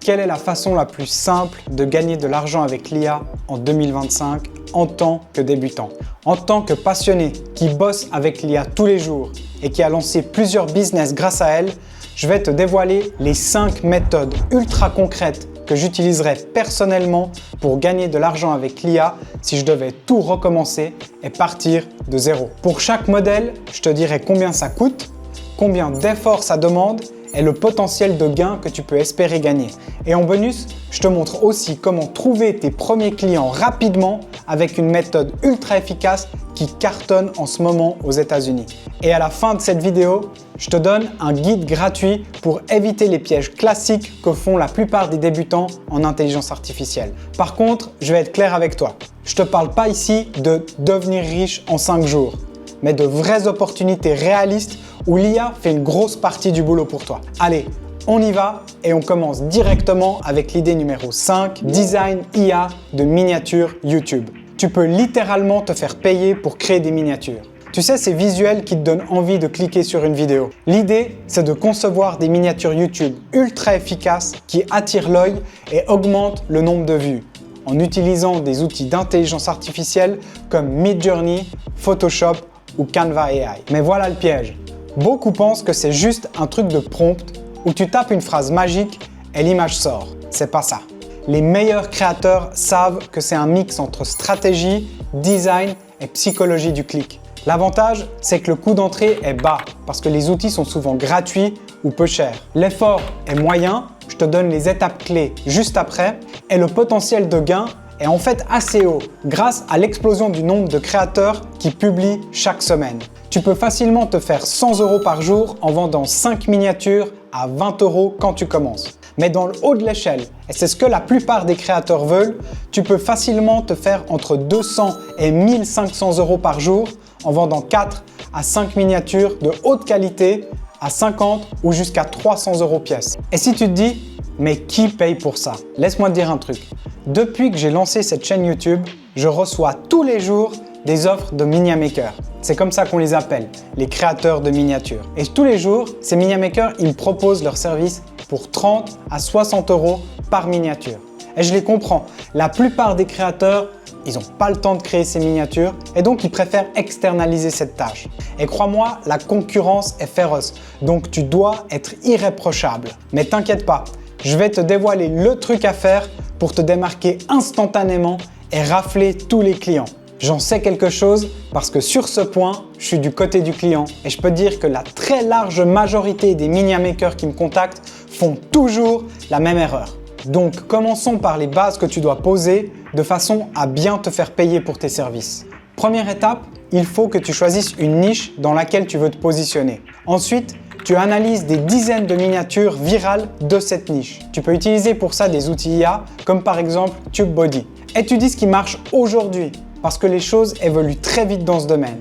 Quelle est la façon la plus simple de gagner de l'argent avec l'IA en 2025 en tant que débutant? En tant que passionné qui bosse avec l'IA tous les jours et qui a lancé plusieurs business grâce à elle, je vais te dévoiler les 5 méthodes ultra concrètes que j'utiliserai personnellement pour gagner de l'argent avec l'IA si je devais tout recommencer et partir de zéro. Pour chaque modèle, je te dirai combien ça coûte, combien d'efforts ça demande et le potentiel de gain que tu peux espérer gagner. Et en bonus, je te montre aussi comment trouver tes premiers clients rapidement avec une méthode ultra efficace qui cartonne en ce moment aux États-Unis. Et à la fin de cette vidéo, je te donne un guide gratuit pour éviter les pièges classiques que font la plupart des débutants en intelligence artificielle. Par contre, je vais être clair avec toi. Je te parle pas ici de devenir riche en 5 jours, mais de vraies opportunités réalistes où l'IA fait une grosse partie du boulot pour toi. Allez, on y va et on commence directement avec l'idée numéro 5, Design IA de miniatures YouTube. Tu peux littéralement te faire payer pour créer des miniatures. Tu sais, ces visuels qui te donnent envie de cliquer sur une vidéo. L'idée, c'est de concevoir des miniatures YouTube ultra efficaces qui attirent l'œil et augmentent le nombre de vues en utilisant des outils d'intelligence artificielle comme Midjourney, Photoshop ou Canva AI. Mais voilà le piège. Beaucoup pensent que c'est juste un truc de prompt où tu tapes une phrase magique et l'image sort. C'est pas ça. Les meilleurs créateurs savent que c'est un mix entre stratégie, design et psychologie du clic. L'avantage, c'est que le coût d'entrée est bas parce que les outils sont souvent gratuits ou peu chers. L'effort est moyen, je te donne les étapes clés juste après, et le potentiel de gain est en fait assez haut grâce à l'explosion du nombre de créateurs qui publient chaque semaine. Tu peux facilement te faire 100 € par jour en vendant 5 miniatures à 20 € quand tu commences. Mais dans le haut de l'échelle, et c'est ce que la plupart des créateurs veulent, tu peux facilement te faire entre 200 et 1500 € par jour en vendant 4 à 5 miniatures de haute qualité à 50 ou jusqu'à 300 € pièce. Et si tu te dis, mais qui paye pour ça? Laisse-moi te dire un truc. Depuis que j'ai lancé cette chaîne YouTube, je reçois tous les jours des offres de miniamakers. C'est comme ça qu'on les appelle, les créateurs de miniatures. Et tous les jours, ces miniamakers, ils me proposent leurs services pour 30 à 60 € par miniature. Et je les comprends. La plupart des créateurs, ils n'ont pas le temps de créer ces miniatures et donc ils préfèrent externaliser cette tâche. Et crois-moi, la concurrence est féroce, donc tu dois être irréprochable. Mais t'inquiète pas, je vais te dévoiler le truc à faire pour te démarquer instantanément et rafler tous les clients. J'en sais quelque chose parce que sur ce point, je suis du côté du client et je peux dire que la très large majorité des miniamakers qui me contactent font toujours la même erreur. Donc commençons par les bases que tu dois poser de façon à bien te faire payer pour tes services. Première étape, il faut que tu choisisses une niche dans laquelle tu veux te positionner. Ensuite, tu analyses des dizaines de miniatures virales de cette niche. Tu peux utiliser pour ça des outils IA comme par exemple TubeBuddy. Étudie ce qui marche aujourd'hui parce que les choses évoluent très vite dans ce domaine.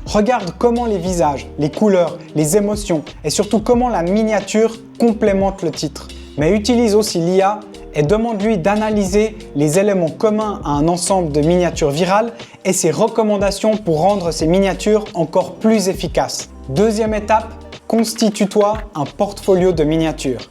Regarde comment les visages, les couleurs, les émotions et surtout comment la miniature complémente le titre. Mais utilise aussi l'IA et demande-lui d'analyser les éléments communs à un ensemble de miniatures virales et ses recommandations pour rendre ces miniatures encore plus efficaces. Deuxième étape, constitue-toi un portfolio de miniatures.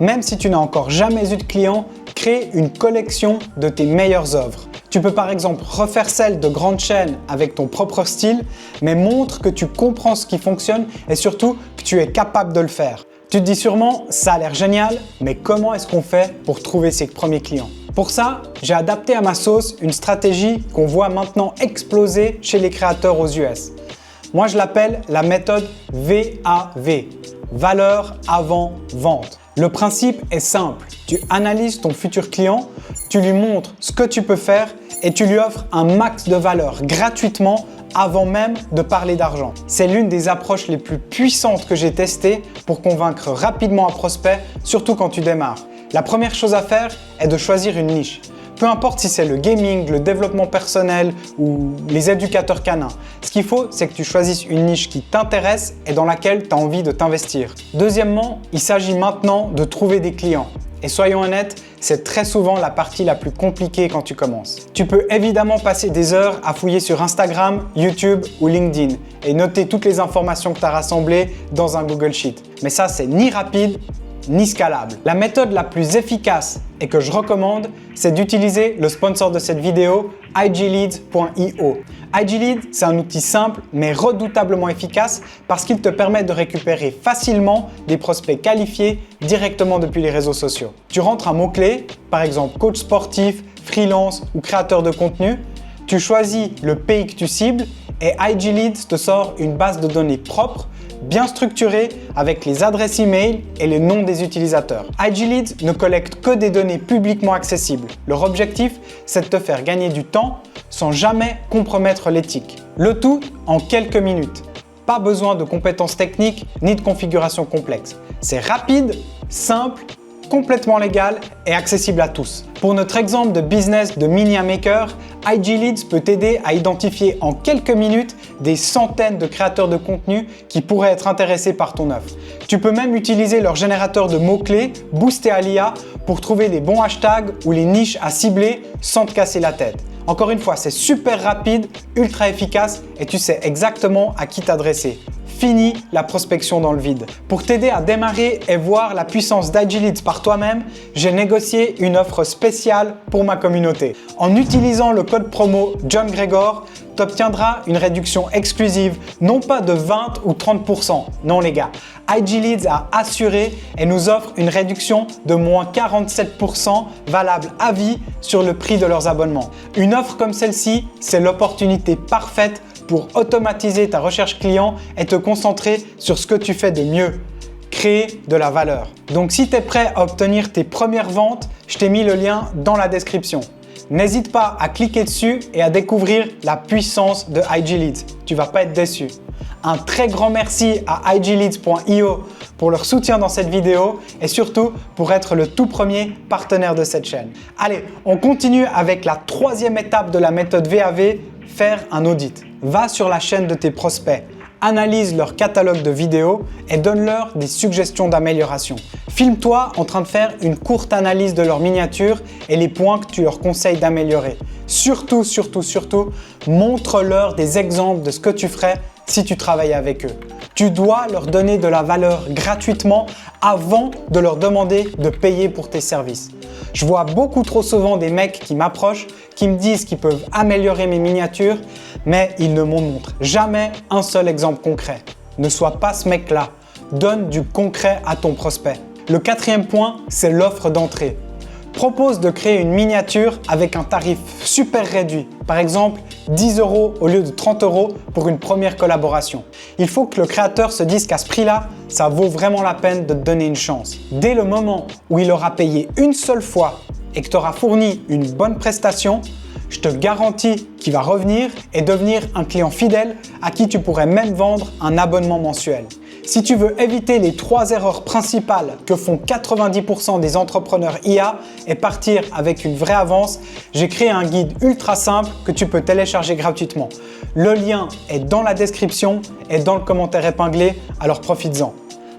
Même si tu n'as encore jamais eu de clients, crée une collection de tes meilleures œuvres. Tu peux par exemple refaire celle de grandes chaînes avec ton propre style, mais montre que tu comprends ce qui fonctionne et surtout que tu es capable de le faire. Tu te dis sûrement, ça a l'air génial, mais comment est-ce qu'on fait pour trouver ses premiers clients? Pour ça, j'ai adapté à ma sauce une stratégie qu'on voit maintenant exploser chez les créateurs aux US. Moi, je l'appelle la méthode VAV, valeur avant vente. Le principe est simple. Tu analyses ton futur client, tu lui montres ce que tu peux faire et tu lui offres un max de valeur gratuitement avant même de parler d'argent. C'est l'une des approches les plus puissantes que j'ai testées pour convaincre rapidement un prospect, surtout quand tu démarres. La première chose à faire est de choisir une niche. Peu importe si c'est le gaming, le développement personnel ou les éducateurs canins. Ce qu'il faut, c'est que tu choisisses une niche qui t'intéresse et dans laquelle tu as envie de t'investir. Deuxièmement, il s'agit maintenant de trouver des clients. Et soyons honnêtes, c'est très souvent la partie la plus compliquée quand tu commences. Tu peux évidemment passer des heures à fouiller sur Instagram, YouTube ou LinkedIn et noter toutes les informations que tu as rassemblées dans un Google Sheet. Mais ça, c'est ni rapide ni scalable. La méthode la plus efficace et que je recommande, c'est d'utiliser le sponsor de cette vidéo, igleads.io. IGLeads, c'est un outil simple mais redoutablement efficace parce qu'il te permet de récupérer facilement des prospects qualifiés directement depuis les réseaux sociaux. Tu rentres un mot-clé, par exemple coach sportif, freelance ou créateur de contenu, tu choisis le pays que tu cibles et IGLeads te sort une base de données propre, bien structurée avec les adresses email et les noms des utilisateurs. IGLeads ne collecte que des données publiquement accessibles. Leur objectif, c'est de te faire gagner du temps sans jamais compromettre l'éthique. Le tout en quelques minutes. Pas besoin de compétences techniques ni de configuration complexe. C'est rapide, simple, complètement légal et accessible à tous. Pour notre exemple de business de Mini Maker, IGLeads peut t'aider à identifier en quelques minutes des centaines de créateurs de contenu qui pourraient être intéressés par ton offre. Tu peux même utiliser leur générateur de mots-clés boosté à l'IA pour trouver les bons hashtags ou les niches à cibler sans te casser la tête. Encore une fois, c'est super rapide, ultra efficace et tu sais exactement à qui t'adresser. Fini la prospection dans le vide. Pour t'aider à démarrer et voir la puissance d'IGLeads par toi-même, j'ai négocié une offre spéciale pour ma communauté. En utilisant le code promo John Gregor, tu obtiendras une réduction exclusive, non pas de 20 ou 30%. Non les gars, IGLeads a assuré et nous offre une réduction de moins 47% valable à vie sur le prix de leurs abonnements. Une offre comme celle-ci, c'est l'opportunité parfaite pour automatiser ta recherche client et te concentrer sur ce que tu fais de mieux, créer de la valeur. Donc si tu es prêt à obtenir tes premières ventes, je t'ai mis le lien dans la description. N'hésite pas à cliquer dessus et à découvrir la puissance de IGLeads. Tu vas pas être déçu. Un très grand merci à igleads.io pour leur soutien dans cette vidéo et surtout pour être le tout premier partenaire de cette chaîne. Allez, on continue avec la troisième étape de la méthode VAV, faire un audit. Va sur la chaîne de tes prospects, analyse leur catalogue de vidéos et donne-leur des suggestions d'amélioration. Filme-toi en train de faire une courte analyse de leurs miniatures et les points que tu leur conseilles d'améliorer. Surtout, montre-leur des exemples de ce que tu ferais si tu travaillais avec eux. Tu dois leur donner de la valeur gratuitement avant de leur demander de payer pour tes services. Je vois beaucoup trop souvent des mecs qui m'approchent, qui me disent qu'ils peuvent améliorer mes miniatures, mais ils ne m'en montrent jamais un seul exemple concret. Ne sois pas ce mec-là. Donne du concret à ton prospect. Le quatrième point, c'est l'offre d'entrée. Propose de créer une miniature avec un tarif super réduit. Par exemple, 10 € au lieu de 30 € pour une première collaboration. Il faut que le créateur se dise qu'à ce prix-là, ça vaut vraiment la peine de te donner une chance. Dès le moment où il aura payé une seule fois et que tu auras fourni une bonne prestation, je te garantis qu'il va revenir et devenir un client fidèle à qui tu pourrais même vendre un abonnement mensuel. Si tu veux éviter les 3 erreurs principales que font 90% des entrepreneurs IA et partir avec une vraie avance, j'ai créé un guide ultra simple que tu peux télécharger gratuitement. Le lien est dans la description et dans le commentaire épinglé, alors profites-en.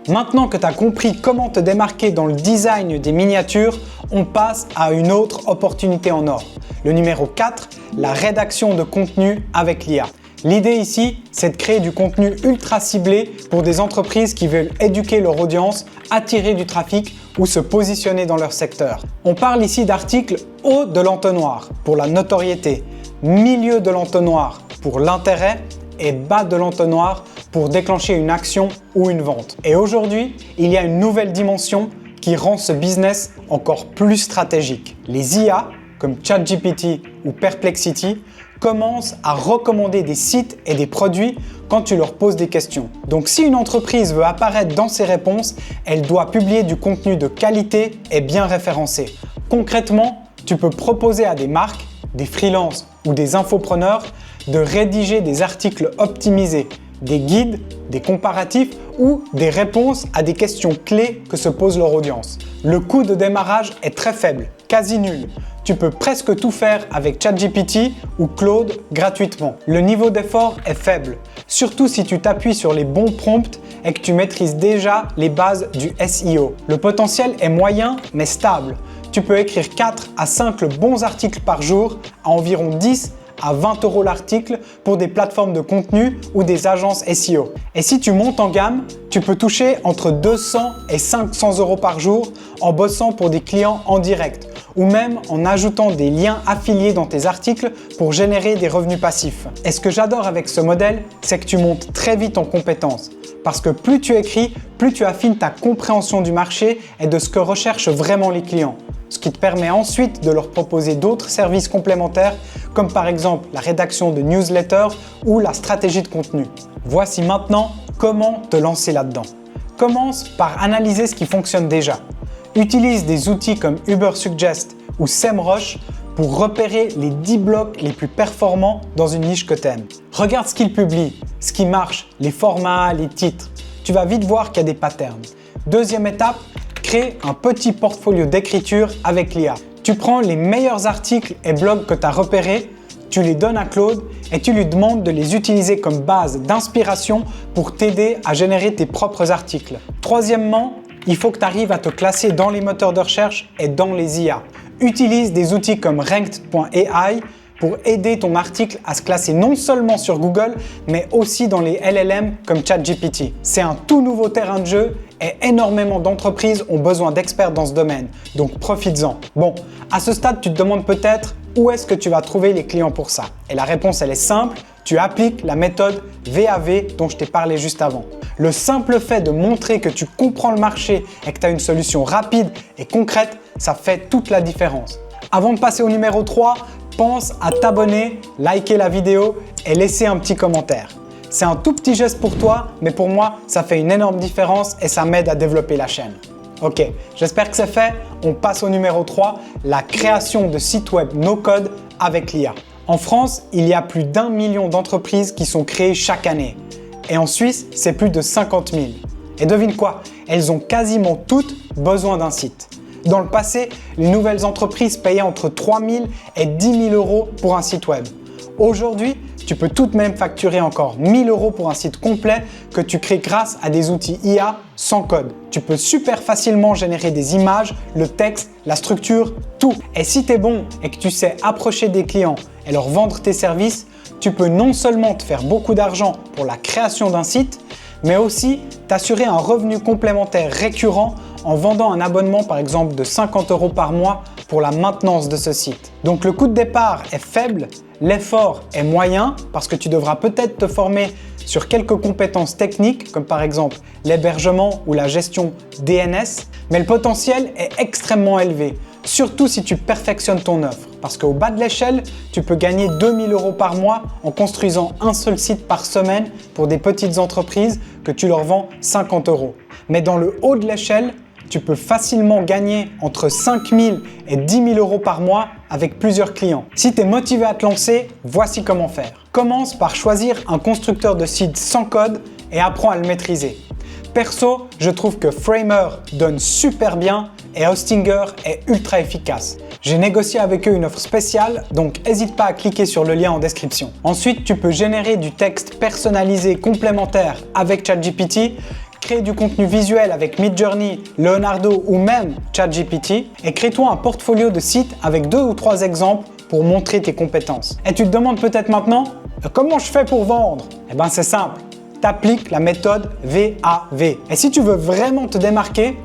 Maintenant que tu as compris comment te démarquer dans le design des miniatures, on passe à une autre opportunité en or. Le numéro 4, la rédaction de contenu avec l'IA. L'idée ici, c'est de créer du contenu ultra ciblé pour des entreprises qui veulent éduquer leur audience, attirer du trafic ou se positionner dans leur secteur. On parle ici d'articles haut de l'entonnoir pour la notoriété, milieu de l'entonnoir pour l'intérêt et bas de l'entonnoir pour déclencher une action ou une vente. Et aujourd'hui, il y a une nouvelle dimension qui rend ce business encore plus stratégique. Les IA, comme ChatGPT ou Perplexity, commencent à recommander des sites et des produits quand tu leur poses des questions. Donc si une entreprise veut apparaître dans ses réponses, elle doit publier du contenu de qualité et bien référencé. Concrètement, tu peux proposer à des marques, des freelances ou des infopreneurs de rédiger des articles optimisés, des guides, des comparatifs ou des réponses à des questions clés que se pose leur audience. Le coût de démarrage est très faible, quasi nul. Tu peux presque tout faire avec ChatGPT ou Claude gratuitement. Le niveau d'effort est faible, surtout si tu t'appuies sur les bons prompts et que tu maîtrises déjà les bases du SEO. Le potentiel est moyen mais stable. Tu peux écrire 4 à 5 bons articles par jour à environ 10 à 20 € l'article pour des plateformes de contenu ou des agences SEO. Et si tu montes en gamme, tu peux toucher entre 200 et 500 € par jour en bossant pour des clients en direct ou même en ajoutant des liens affiliés dans tes articles pour générer des revenus passifs. Et ce que j'adore avec ce modèle, c'est que tu montes très vite en compétences. Parce que plus tu écris, plus tu affines ta compréhension du marché et de ce que recherchent vraiment les clients. Ce qui te permet ensuite de leur proposer d'autres services complémentaires comme par exemple la rédaction de newsletters ou la stratégie de contenu. Voici maintenant comment te lancer là-dedans. Commence par analyser ce qui fonctionne déjà. Utilise des outils comme Ubersuggest ou SEMrush pour repérer les 10 blogs les plus performants dans une niche que tu aimes. Regarde ce qu'ils publient, ce qui marche, les formats, les titres. Tu vas vite voir qu'il y a des patterns. Deuxième étape, crée un petit portfolio d'écriture avec l'IA. Tu prends les meilleurs articles et blogs que tu as repérés, tu les donnes à Claude et tu lui demandes de les utiliser comme base d'inspiration pour t'aider à générer tes propres articles. Troisièmement, il faut que tu arrives à te classer dans les moteurs de recherche et dans les IA. Utilise des outils comme Ranked.ai pour aider ton article à se classer non seulement sur Google, mais aussi dans les LLM comme ChatGPT. C'est un tout nouveau terrain de jeu et énormément d'entreprises ont besoin d'experts dans ce domaine, donc profites-en. Bon, à ce stade, tu te demandes peut-être où est-ce que tu vas trouver les clients pour ça? Et la réponse, elle est simple, tu appliques la méthode VAV dont je t'ai parlé juste avant. Le simple fait de montrer que tu comprends le marché et que tu as une solution rapide et concrète, ça fait toute la différence. Avant de passer au numéro 3, pense à t'abonner, liker la vidéo et laisser un petit commentaire. C'est un tout petit geste pour toi, mais pour moi, ça fait une énorme différence et ça m'aide à développer la chaîne. Ok, j'espère que c'est fait. On passe au numéro 3, la création de sites web no-code avec l'IA. En France, il y a plus d'1 million d'entreprises qui sont créées chaque année. Et en Suisse, c'est plus de 50 000. Et devine quoi? Elles ont quasiment toutes besoin d'un site. Dans le passé, les nouvelles entreprises payaient entre 3 000 et 10 000 € pour un site web. Aujourd'hui, tu peux tout de même facturer encore 1 000 € pour un site complet que tu crées grâce à des outils IA sans code. Tu peux super facilement générer des images, le texte, la structure, tout. Et si tu es bon et que tu sais approcher des clients et leur vendre tes services, tu peux non seulement te faire beaucoup d'argent pour la création d'un site, mais aussi t'assurer un revenu complémentaire récurrent en vendant un abonnement par exemple de 50 € par mois pour la maintenance de ce site. Donc le coût de départ est faible, l'effort est moyen parce que tu devras peut-être te former sur quelques compétences techniques comme par exemple l'hébergement ou la gestion DNS, mais le potentiel est extrêmement élevé, surtout si tu perfectionnes ton offre. Parce qu'au bas de l'échelle, tu peux gagner 2 000 € par mois en construisant un seul site par semaine pour des petites entreprises que tu leur vends 50 €. Mais dans le haut de l'échelle, tu peux facilement gagner entre 5 000 et 10 000 € par mois avec plusieurs clients. Si tu es motivé à te lancer, voici comment faire. Commence par choisir un constructeur de site sans code et apprends à le maîtriser. Perso, je trouve que Framer donne super bien et Hostinger est ultra efficace. J'ai négocié avec eux une offre spéciale, donc n'hésite pas à cliquer sur le lien en description. Ensuite, tu peux générer du texte personnalisé complémentaire avec ChatGPT, créer du contenu visuel avec Midjourney, Leonardo ou même ChatGPT et crée-toi un portfolio de sites avec 2 ou 3 exemples pour montrer tes compétences. Et tu te demandes peut-être maintenant, comment je fais pour vendre? Eh bien c'est simple, t'appliques la méthode VAV. Et si tu veux vraiment te démarquer,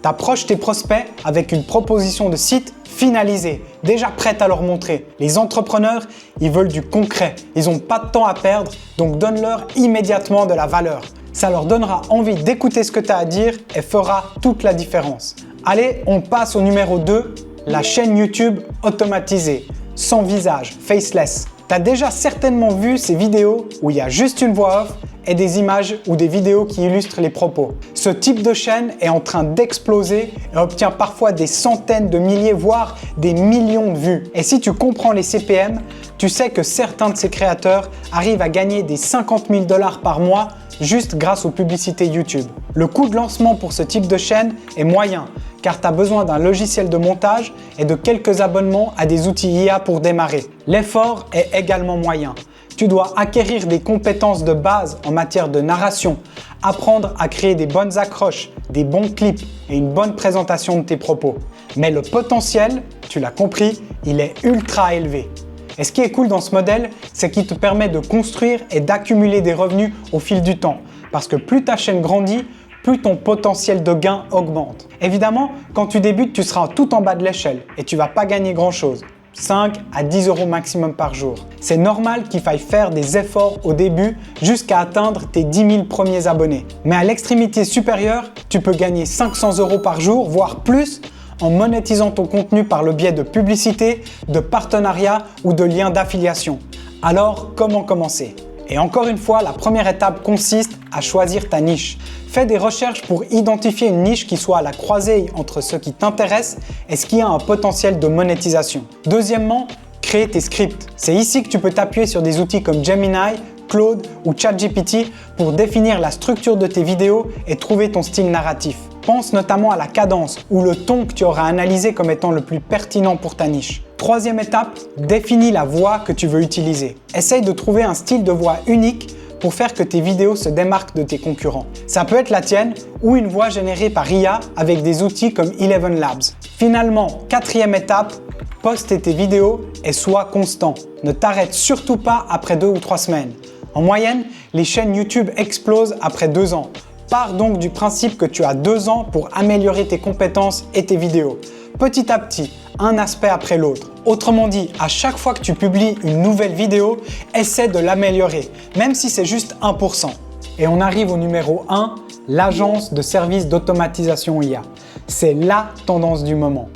t'approches tes prospects avec une proposition de site finalisée, déjà prête à leur montrer. Les entrepreneurs, ils veulent du concret, ils n'ont pas de temps à perdre, donc donne-leur immédiatement de la valeur. Ça leur donnera envie d'écouter ce que tu as à dire et fera toute la différence. Allez, on passe au numéro 2, la chaîne YouTube automatisée, sans visage, faceless. Tu as déjà certainement vu ces vidéos où il y a juste une voix off et des images ou des vidéos qui illustrent les propos. Ce type de chaîne est en train d'exploser et obtient parfois des centaines de milliers, voire des millions de vues. Et si tu comprends les CPM, tu sais que certains de ces créateurs arrivent à gagner des 50 000 $ par mois juste grâce aux publicités YouTube. Le coût de lancement pour ce type de chaîne est moyen car tu as besoin d'un logiciel de montage et de quelques abonnements à des outils IA pour démarrer. L'effort est également moyen. Tu dois acquérir des compétences de base en matière de narration, apprendre à créer des bonnes accroches, des bons clips et une bonne présentation de tes propos. Mais le potentiel, tu l'as compris, il est ultra élevé. Et ce qui est cool dans ce modèle, c'est qu'il te permet de construire et d'accumuler des revenus au fil du temps. Parce que plus ta chaîne grandit, plus ton potentiel de gain augmente. Évidemment, quand tu débutes, tu seras tout en bas de l'échelle et tu vas pas gagner grand-chose. 5 à 10 euros maximum par jour. C'est normal qu'il faille faire des efforts au début jusqu'à atteindre tes 10 000 premiers abonnés. Mais à l'extrémité supérieure, tu peux gagner 500 euros par jour, voire plus, en monétisant ton contenu par le biais de publicité, de partenariats ou de liens d'affiliation. Alors, comment commencer ? Et encore une fois, la première étape consiste à choisir ta niche. Fais des recherches pour identifier une niche qui soit à la croisée entre ce qui t'intéresse et ce qui a un potentiel de monétisation. Deuxièmement, crée tes scripts. C'est ici que tu peux t'appuyer sur des outils comme Gemini, Claude ou ChatGPT pour définir la structure de tes vidéos et trouver ton style narratif. Pense notamment à la cadence ou le ton que tu auras analysé comme étant le plus pertinent pour ta niche. Troisième étape, définis la voix que tu veux utiliser. Essaye de trouver un style de voix unique pour faire que tes vidéos se démarquent de tes concurrents. Ça peut être la tienne ou une voix générée par IA avec des outils comme Eleven Labs. Finalement, quatrième étape, poste tes vidéos et sois constant. Ne t'arrête surtout pas après 2 ou 3 semaines. En moyenne, les chaînes YouTube explosent après 2 ans. Pars donc du principe que tu as 2 ans pour améliorer tes compétences et tes vidéos. Petit à petit, un aspect après l'autre. Autrement dit, à chaque fois que tu publies une nouvelle vidéo, essaie de l'améliorer, même si c'est juste 1%. Et on arrive au numéro 1, l'agence de services d'automatisation IA. C'est la tendance du moment.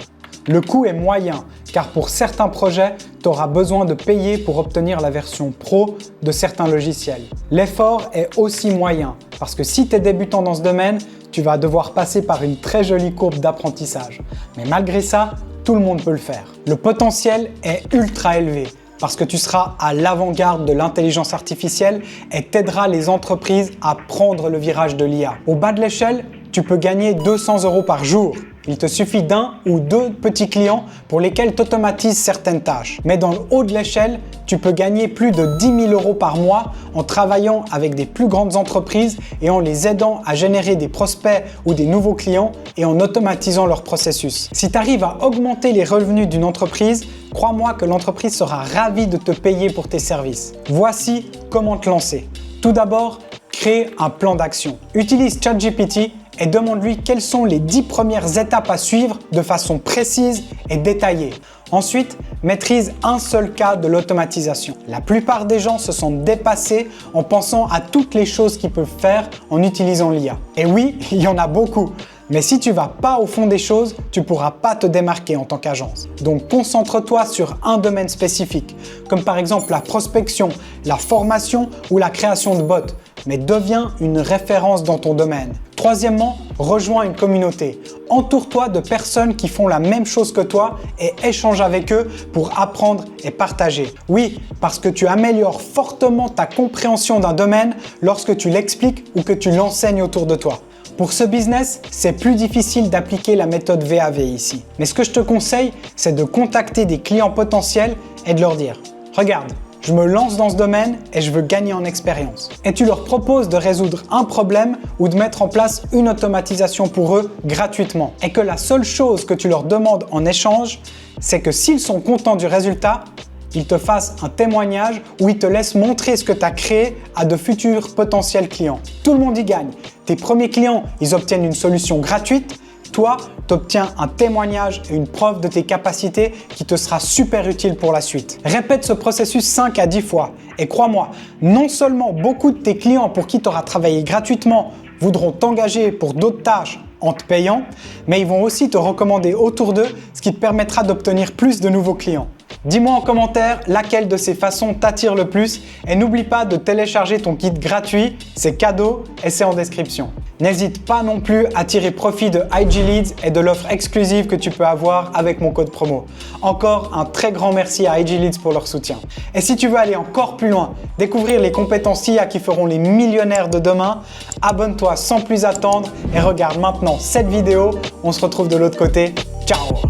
Le coût est moyen, car pour certains projets, tu auras besoin de payer pour obtenir la version pro de certains logiciels. L'effort est aussi moyen, parce que si tu es débutant dans ce domaine, tu vas devoir passer par une très jolie courbe d'apprentissage. Mais malgré ça, tout le monde peut le faire. Le potentiel est ultra élevé, parce que tu seras à l'avant-garde de l'intelligence artificielle et t'aideras les entreprises à prendre le virage de l'IA. Au bas de l'échelle, tu peux gagner 200 euros par jour. Il te suffit d'un ou 2 petits clients pour lesquels tu automatises certaines tâches. Mais dans le haut de l'échelle, tu peux gagner plus de 10 000 euros par mois en travaillant avec des plus grandes entreprises et en les aidant à générer des prospects ou des nouveaux clients et en automatisant leur processus. Si tu arrives à augmenter les revenus d'une entreprise, crois-moi que l'entreprise sera ravie de te payer pour tes services. Voici comment te lancer. Tout d'abord, crée un plan d'action. Utilise ChatGPT et demande-lui quelles sont les 10 premières étapes à suivre de façon précise et détaillée. Ensuite, maîtrise un seul cas de l'automatisation. La plupart des gens se sentent dépassés en pensant à toutes les choses qu'ils peuvent faire en utilisant l'IA. Et oui, il y en a beaucoup. Mais si tu ne vas pas au fond des choses, tu ne pourras pas te démarquer en tant qu'agence. Donc concentre-toi sur un domaine spécifique, comme par exemple la prospection, la formation ou la création de bots, mais deviens une référence dans ton domaine. Troisièmement, rejoins une communauté. Entoure-toi de personnes qui font la même chose que toi et échange avec eux pour apprendre et partager. Oui, parce que tu améliores fortement ta compréhension d'un domaine lorsque tu l'expliques ou que tu l'enseignes autour de toi. Pour ce business, c'est plus difficile d'appliquer la méthode VAV ici. Mais ce que je te conseille, c'est de contacter des clients potentiels et de leur dire « Regarde, je me lance dans ce domaine et je veux gagner en expérience. » Et tu leur proposes de résoudre un problème ou de mettre en place une automatisation pour eux gratuitement. Et que la seule chose que tu leur demandes en échange, c'est que s'ils sont contents du résultat, ils te fassent un témoignage où ils te laissent montrer ce que tu as créé à de futurs potentiels clients. Tout le monde y gagne. Tes premiers clients, ils obtiennent une solution gratuite. Toi, tu obtiens un témoignage et une preuve de tes capacités qui te sera super utile pour la suite. Répète ce processus 5 à 10 fois et crois-moi, non seulement beaucoup de tes clients pour qui tu auras travaillé gratuitement voudront t'engager pour d'autres tâches en te payant, mais ils vont aussi te recommander autour d'eux, ce qui te permettra d'obtenir plus de nouveaux clients. Dis-moi en commentaire laquelle de ces façons t'attire le plus et n'oublie pas de télécharger ton guide gratuit, c'est cadeau et c'est en description. N'hésite pas non plus à tirer profit de IG Leads et de l'offre exclusive que tu peux avoir avec mon code promo. Encore un très grand merci à IG Leads pour leur soutien. Et si tu veux aller encore plus loin, découvrir les compétences IA qui feront les millionnaires de demain, abonne-toi sans plus attendre et regarde maintenant cette vidéo. On se retrouve de l'autre côté. Ciao!